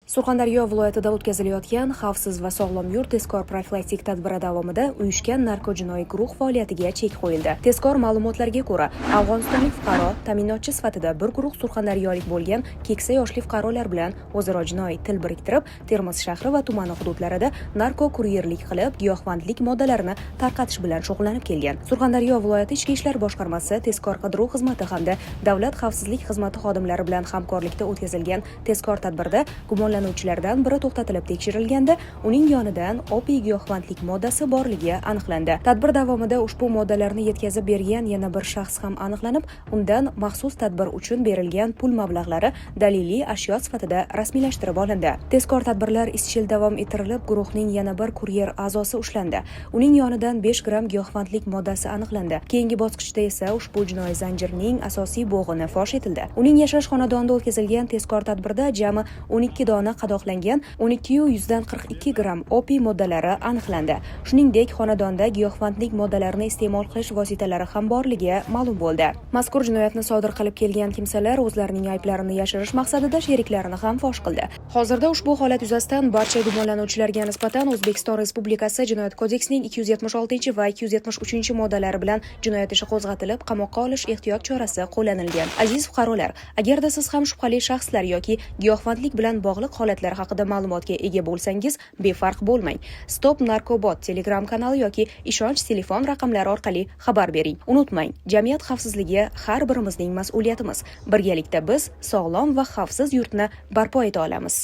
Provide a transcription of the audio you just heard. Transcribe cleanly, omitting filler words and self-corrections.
Surxondaryo viloyatida o'tkazilayotgan xavfsiz va sog'lom yurt tezkor profilaktik tadbiri davomida uyushgan narkojinoiy guruh faoliyatiga chek qo'yildi. Tezkor ma'lumotlarga ko'ra, Afg'onistonlik fuqaro ta'minotchi sifatida bir guruh surxondaryolik bo'lgan keksa yoshli fuqarolar bilan o'zaro jinoiy til biriktirib, Termiz shahri va tumani hududlarida narko kuryerlik qilib, giyohvandlik moddalarini tarqatish bilan shug'ullanib kelgan. Surxondaryo viloyati Ichki ishlar boshqarmasi tezkor qidiruv xizmati hamda davlat xavfsizlik xizmati xodimlari bilan hamkorlikda o'tkazilgan tezkor tadbirda gumonlanuvchilardan biri to'xtatilib tekshirilganda, uning yonidan opiy giyohvandlik moddasi borligi aniqlandi. Tadbir davomida ushbu moddalarni yetkazib bergan yana bir shaxs ham aniqlanib, undan maxsus tadbir uchun berilgan pul mablag'lari daliliy ashyo sifatida rasmiylashtirib olindi. Tezkor tadbirlar izchil davom ettirilib, guruhning yana bir kuryer a'zosi ushlandi. Uning yonidan 5 gram giyohvandlik moddasi aniqlandi. Keyingi bosqichda esa ushbu jinoiy zanjirning asosiy bo'g'ini fosh etildi. Uning yashash xonadonida o'tkazilgan tezkor tadbirda jami 12 dona qadoqlangan 1242 gram opiy moddalari aniqlandi. Shuningdek, xonadonda giyohvandlik moddalarini iste'mol qilish vositalari ham borligi ma'lum bo'ldi. Mazkur jinoyatni sodir qilib kelgan kimsalar o'zlarining ayblarini yashirish maqsadida sheriklarini ham fosh qildi. Hozirda ushbu holat yuzasidan barcha gumonlanuvchilarga nisbatan O'zbekiston Respublikasi Jinoyat kodeksining 276 va 273 moddalari bilan jinoyat ishi qo'zg'atilib, qamoqqa olish ehtiyot chorasi qo'llanilgan. Aziz fuqarolar, agarda siz ham shubhali shaxslar yoki giyohvandlik bilan bog'liq holatlar haqida ma'lumotga ega bo'lsangiz, befarq bo'lmang. Stop Narkobot Telegram kanali yoki ishonch telefon raqamlari orqali xabar bering. Unutmang, jamiyat xavfsizligi har birimizning mas'uliyatimiz. Birgalikda biz sog'lom va xavfsiz yurtni barpo eta olamiz.